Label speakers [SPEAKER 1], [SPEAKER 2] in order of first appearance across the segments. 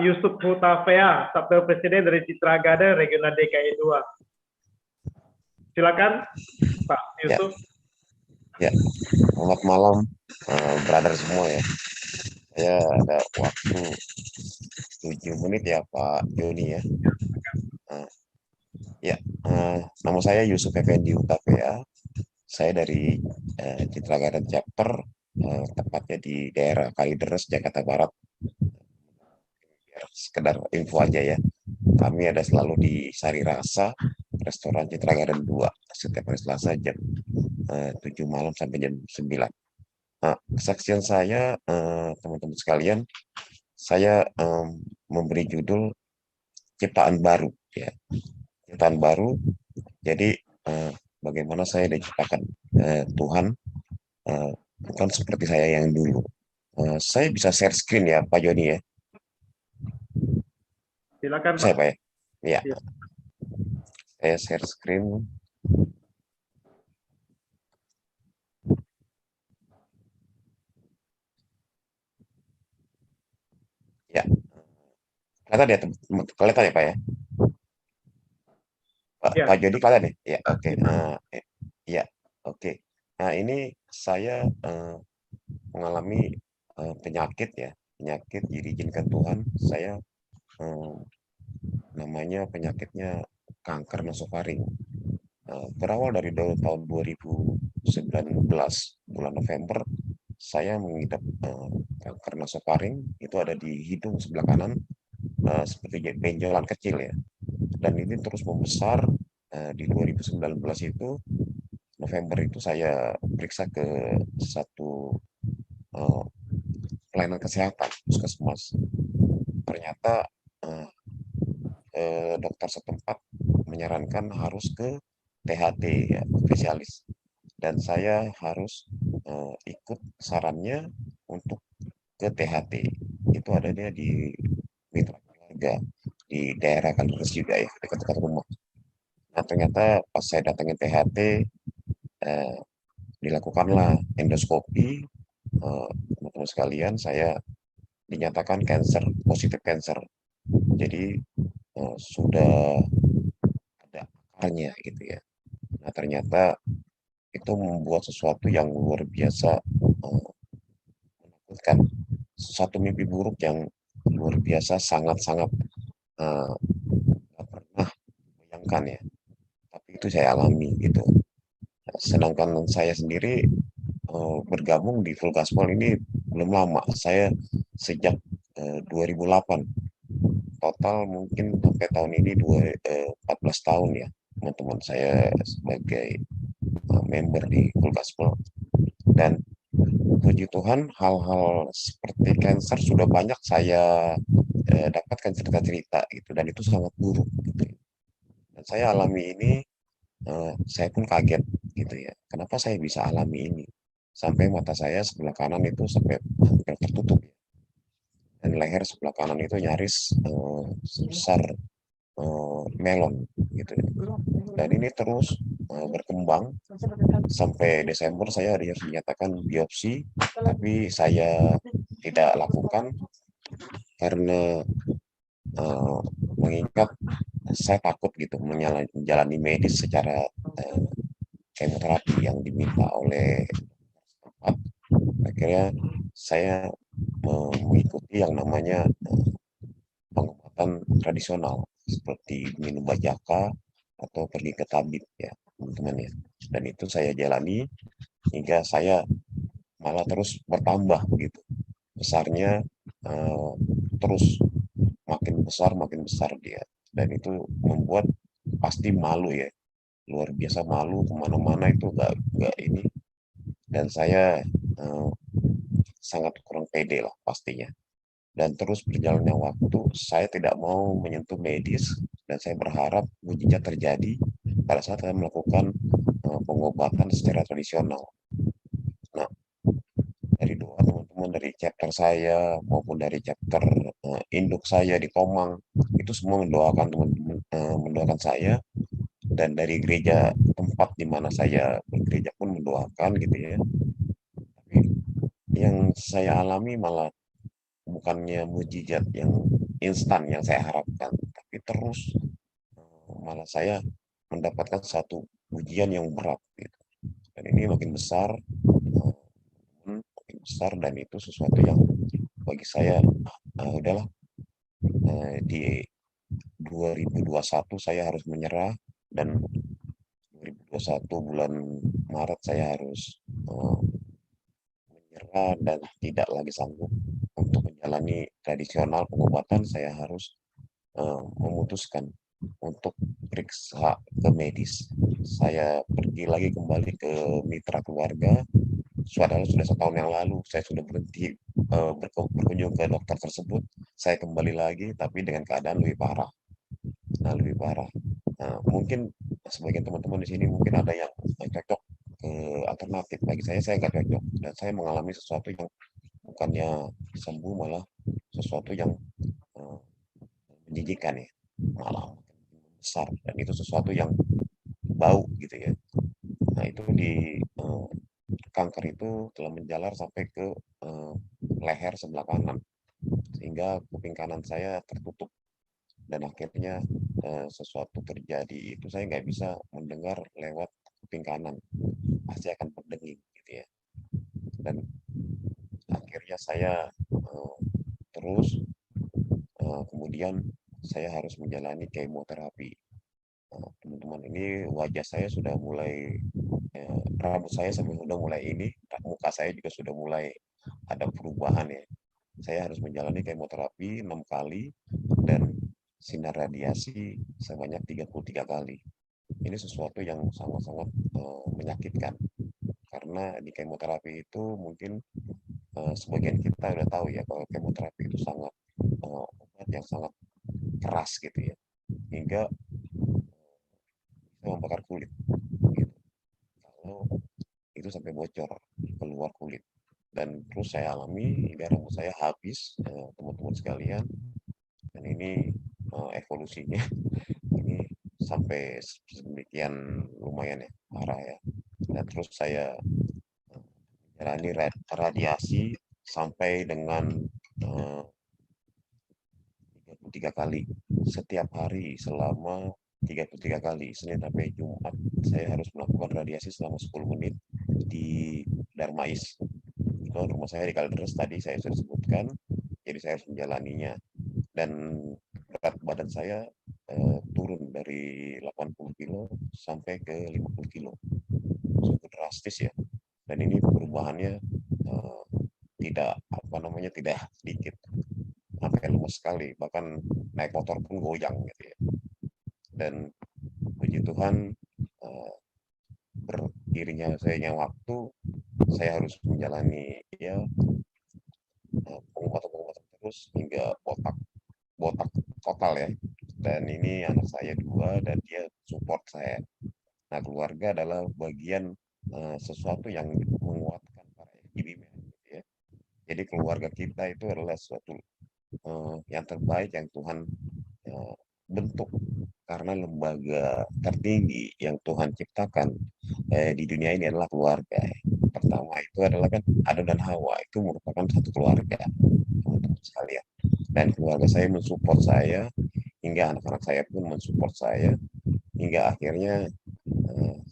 [SPEAKER 1] Yusuf Hutafea, Sabda Presiden dari Citra Gada Regional DKI 2. Silakan Pak Yusuf.
[SPEAKER 2] Ya, selamat malam brother semua ya. Saya ada waktu 7 menit ya Pak Joni ya. Nama saya Yusuf Effendi Hutafea. Saya dari Citra Garden Chapter, tepatnya di daerah Kalideres, Jakarta Barat. Biar sekedar info aja ya. Kami ada selalu di Sari Rasa, restoran Citra Garden 2, setiap hari Selasa jam 7 malam sampai jam 9. Nah, kesaksian saya, teman-teman sekalian, saya memberi judul Ciptaan Baru. Ya. Ciptaan baru, jadi bagaimana saya diciptakan Tuhan, bukan seperti saya yang dulu. Saya bisa share screen ya Pak Joni ya?
[SPEAKER 1] Silakan Pak.
[SPEAKER 2] Saya Pak ya?
[SPEAKER 1] Ya.
[SPEAKER 2] Saya share screen. Ya, kelihatan ya Pak ya?
[SPEAKER 1] Ya.
[SPEAKER 2] Pak Joni kelihatan ya? Ya, oke. Ya, oke. Nah ini saya mengalami penyakit ya, penyakit diizinkan Tuhan. Saya namanya penyakitnya kanker nasofaring. Berawal dari tahun 2019 bulan November, saya mengidap kanker nasofaring. Itu ada di hidung sebelah kanan, seperti benjolan kecil ya. Dan ini terus membesar. Di 2019 itu, November itu saya periksa ke satu pelayanan kesehatan, puskesmas. Ternyata dokter setempat menyarankan harus ke THT ya, spesialis. Dan saya harus ikut sarannya untuk ke THT. Itu adanya di Mitra Keluarga di daerah Kalideres juga ya, dekat-dekat rumah. Nah ternyata pas saya datangin THT, dilakukanlah endoskopi. Teman-teman sekalian, saya dinyatakan cancer, positif cancer. Jadi sudah ada akarnya gitu ya. Nah ternyata itu membuat sesuatu yang luar biasa menakutkan. Satu mimpi buruk yang luar biasa, sangat-sangat nggak pernah bayangkan ya. Tapi itu saya alami gitu. Sedangkan saya sendiri bergabung di Full Gospel ini belum lama. Saya sejak 2008. Total mungkin sampai tahun ini 14 tahun ya, teman-teman saya sebagai member di Full Gospel. Dan puji Tuhan, hal-hal seperti cancer sudah banyak saya dapatkan cerita-cerita gitu, dan itu sangat buruk gitu. Dan saya alami ini, saya pun kaget gitu ya. Kenapa saya bisa alami ini? Sampai mata saya sebelah kanan itu sampai hampir tertutup ya. Dan leher sebelah kanan itu nyaris sebesar melon gitu ya. Dan ini terus berkembang sampai Desember saya harus dinyatakan biopsi, tapi saya tidak lakukan karena mengingat saya takut gitu menjalani medis secara kemoterapi yang diminta oleh tempat. Akhirnya saya mengikuti yang namanya pengobatan tradisional seperti minum bajaka atau pergi ke tabib ya teman-teman ya. Dan itu saya jalani hingga saya malah terus bertambah begitu besarnya, terus makin besar dia. Dan itu membuat pasti malu ya, luar biasa malu, kemana-mana itu gak ini. Dan saya sangat kurang pede lah pastinya. Dan terus berjalannya waktu, saya tidak mau menyentuh medis, dan saya berharap mujizat terjadi pada saat saya melakukan pengobatan secara tradisional. Nah, dari doa teman-teman dari chapter saya maupun dari chapter induk saya di Tomang, itu semua mendoakan teman-teman, mendoakan saya, dan dari gereja tempat di mana saya bergereja pun mendoakan gitu ya. Tapi yang saya alami malah bukannya mujizat yang instan yang saya harapkan, tapi terus malah saya mendapatkan satu ujian yang berat gitu. Dan ini makin besar dan itu sesuatu yang bagi saya udahlah, di 2021 saya harus menyerah, dan 2021 bulan Maret saya harus menyerah dan tidak lagi sanggup untuk menjalani tradisional pengobatan. Saya harus memutuskan untuk periksa ke medis. Saya pergi lagi kembali ke mitra keluarga. Sudah setahun yang lalu saya sudah berhenti berkunjung ke dokter tersebut. Saya kembali lagi tapi dengan keadaan lebih parah. Nah, lebih parah. Nah, mungkin sebagian teman-teman di sini mungkin ada yang cocok ke alternatif. Bagi saya nggak cocok dan saya mengalami sesuatu yang bukannya sembuh, malah sesuatu yang eh, menjijikan ya, malah besar, dan itu sesuatu yang bau gitu ya. Nah, itu kanker itu telah menjalar sampai ke eh, leher sebelah kanan, sehingga kuping kanan saya tertutup, dan akhirnya sesuatu terjadi itu saya nggak bisa mendengar lewat kuping kanan, pasti akan berdenging gitu ya. Dan akhirnya saya terus kemudian saya harus menjalani kemoterapi. Teman-teman, ini wajah saya sudah mulai, rambut saya sudah mulai ini, muka saya juga sudah mulai ada perubahan ya. Saya harus menjalani kemoterapi 6 kali dan sinar radiasi sebanyak 33 kali. Ini sesuatu yang sangat-sangat menyakitkan, karena di kemoterapi itu mungkin sebagian kita udah tahu ya kalau kemoterapi itu sangat obat yang sangat keras gitu ya, hingga bisa membakar kulit gitu. Kalau itu sampai bocor keluar kulit, dan terus saya alami hingga rambut saya habis, teman-teman sekalian. Dan ini evolusinya ini sampai sedemikian, lumayan ya, parah ya. Dan terus saya menjalani radiasi sampai dengan 33 kali setiap hari selama 33 kali, Senin sampai Jumat saya harus melakukan radiasi selama 10 menit di Darmais. Itu rumah saya di Kalideres, tadi saya sudah sebutkan, jadi saya harus menjalaninya. Dan berat badan saya turun dari 80 kilo sampai ke 50 kilo, cukup drastis ya. Dan ini perubahannya tidak tidak sedikit, sampai lemas sekali, bahkan naik motor pun goyang gitu ya. Dan puji Tuhan, beriringnya saya waktu, saya harus menjalani ya pengobatan-pengobatan terus hingga botak botak total ya. Dan ini anak saya 2 dan dia support saya. Nah, keluarga adalah bagian sesuatu yang menguatkan para FGB gitu ya. Jadi keluarga kita itu adalah suatu yang terbaik yang Tuhan bentuk, karena lembaga tertinggi yang Tuhan ciptakan di dunia ini adalah keluarga. Pertama itu adalah kan Adam dan Hawa, itu merupakan satu keluarga, teman-teman sekalian. Dan keluarga saya mensupport saya, hingga anak-anak saya pun mensupport saya, hingga akhirnya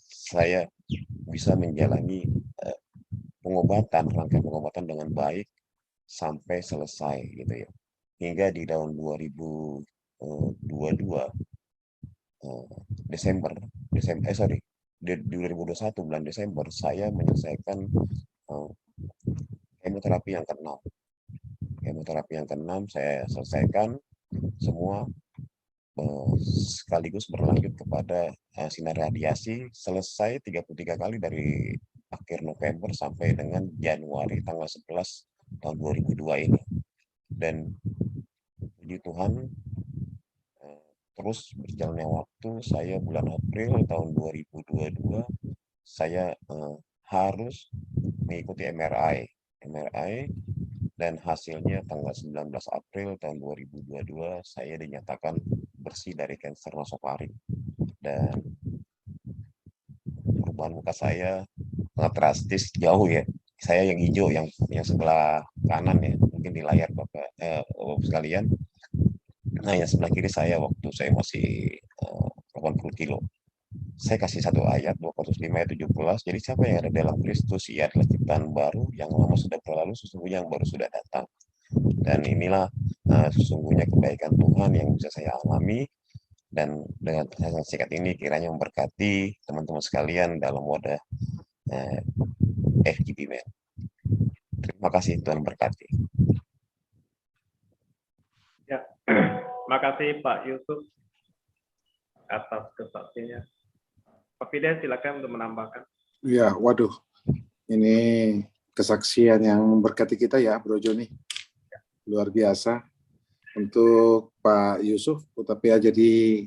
[SPEAKER 2] saya bisa menjalani rangkaian pengobatan dengan baik sampai selesai gitu ya. Hingga di tahun 2022 Desember, di 2021 bulan Desember saya menyelesaikan kemoterapi yang keenam. Kemoterapi yang keenam saya selesaikan semua, sekaligus berlanjut kepada sinar radiasi selesai 33 kali dari akhir November sampai dengan Januari tanggal 11 tahun 2002 ini. Dan puji Tuhan, terus berjalannya waktu, saya bulan April tahun 2022 saya harus mengikuti MRI, dan hasilnya tanggal 19 April tahun 2022 saya dinyatakan bersih dari kanker nasofaring. Dan perubahan muka saya sangat drastis, jauh ya. Saya yang hijau, yang sebelah kanan ya, mungkin di layar Bapak sekalian, Nah, yang sebelah kiri saya waktu saya masih 80 kilo. Saya kasih satu ayat 2 Korintus 5 ayat 17. Jadi siapa yang ada dalam Kristus, ia adalah ciptaan baru, yang lama sudah berlalu, sesungguhnya yang baru sudah datang. Dan inilah sesungguhnya kebaikan Tuhan yang bisa saya alami, dan dengan pesan singkat ini kiranya memberkati teman-teman sekalian dalam wadah FGP Men. Terima kasih, Tuhan berkati.
[SPEAKER 1] Ya, makasih Pak Yusuf atas kesaksiannya. Pak Fidel, silakan untuk menambahkan.
[SPEAKER 3] Ya, waduh, ini kesaksian yang memberkati kita ya, Bro Joni. Luar biasa untuk Pak Yusuf, tapi ya jadi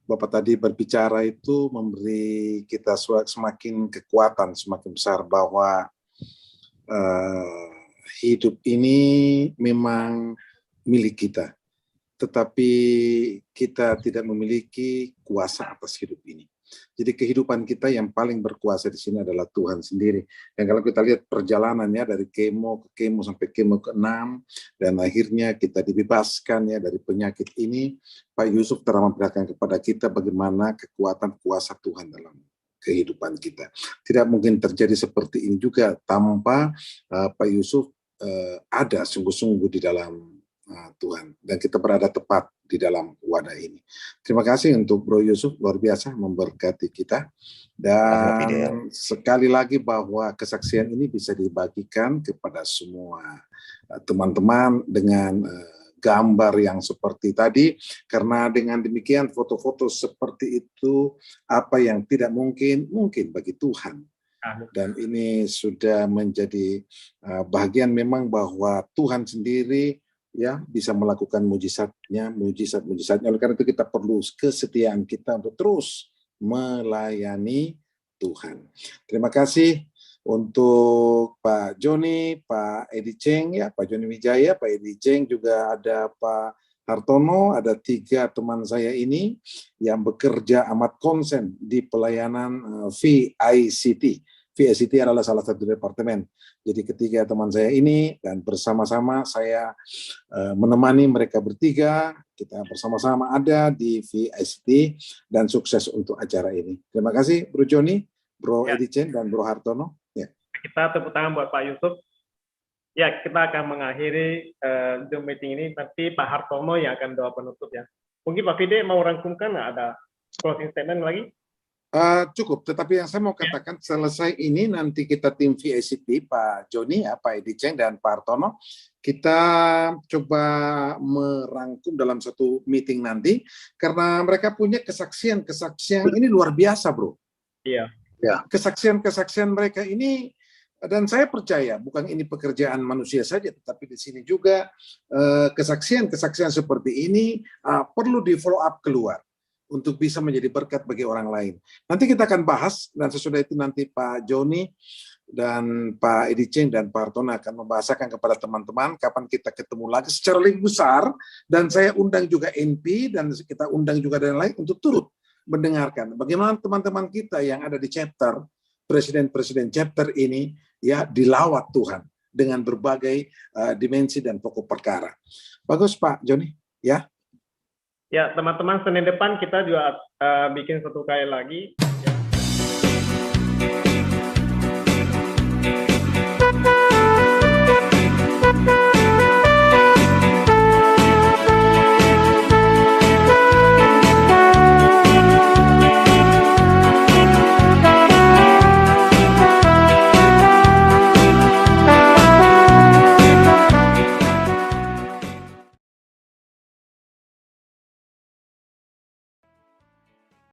[SPEAKER 3] Bapak tadi berbicara itu memberi kita semakin kekuatan, semakin besar bahwa hidup ini memang milik kita, tetapi kita tidak memiliki kuasa atas hidup ini. Jadi kehidupan kita yang paling berkuasa di sini adalah Tuhan sendiri. Dan kalau kita lihat perjalanannya dari kemo ke kemo sampai kemo ke-6, dan akhirnya kita dibebaskan ya dari penyakit ini, Pak Yusuf telah memperlihatkan kepada kita bagaimana kekuatan kuasa Tuhan dalam kehidupan kita. Tidak mungkin terjadi seperti ini juga tanpa Pak Yusuf ada sungguh-sungguh di dalam Tuhan, dan kita berada tepat di dalam wadah ini. Terima kasih untuk Bro Yusuf, luar biasa memberkati kita. Dan sekali lagi bahwa kesaksian ini bisa dibagikan kepada semua teman-teman dengan gambar yang seperti tadi, karena dengan demikian foto-foto seperti itu apa yang tidak mungkin bagi Tuhan. Dan ini sudah menjadi bagian memang bahwa Tuhan sendiri ya bisa melakukan mujizatnya. Oleh karena itu kita perlu kesetiaan kita untuk terus melayani Tuhan. Terima kasih untuk Pak Joni, Pak Edi Cheng, ya Pak Joni Wijaya, Pak Edi Cheng, juga ada Pak Hartono, ada 3 teman saya ini yang bekerja amat konsen di pelayanan VICT. VICT adalah salah satu departemen. Jadi ketiga teman saya ini, dan bersama-sama saya menemani mereka bertiga, kita bersama-sama ada di VICT, dan sukses untuk acara ini. Terima kasih Bro Joni, Bro Edi Chen, dan Bro Hartono. Ya.
[SPEAKER 1] Kita tepuk tangan buat Pak Yusuf. Ya, kita akan mengakhiri Zoom meeting ini, tapi Pak Hartono yang akan doa penutup ya. Mungkin Pak Fide mau rangkumkan, ada closing statement lagi?
[SPEAKER 3] Cukup, tetapi yang saya mau katakan selesai ini nanti kita tim VICT, Pak Joni, Pak Edi Cheng, dan Pak Hartono, kita coba merangkum dalam satu meeting nanti, karena mereka punya kesaksian ini luar biasa, Bro.
[SPEAKER 1] Iya.
[SPEAKER 3] Ya, kesaksian mereka ini, dan saya percaya bukan ini pekerjaan manusia saja, tetapi di sini juga kesaksian seperti ini perlu di follow up keluar untuk bisa menjadi berkat bagi orang lain. Nanti kita akan bahas, dan sesudah itu nanti Pak Joni dan Pak Edi Cheng dan Pak Hartono akan membahasakan kepada teman-teman kapan kita ketemu lagi secara lebih besar, dan saya undang juga NP, dan kita undang juga dan lain untuk turut mendengarkan bagaimana teman-teman kita yang ada di chapter, presiden chapter ini ya dilawat Tuhan dengan berbagai dimensi dan pokok perkara. Bagus Pak Joni, ya.
[SPEAKER 1] Ya, teman-teman, Senin depan kita juga bikin satu kali lagi. Ya.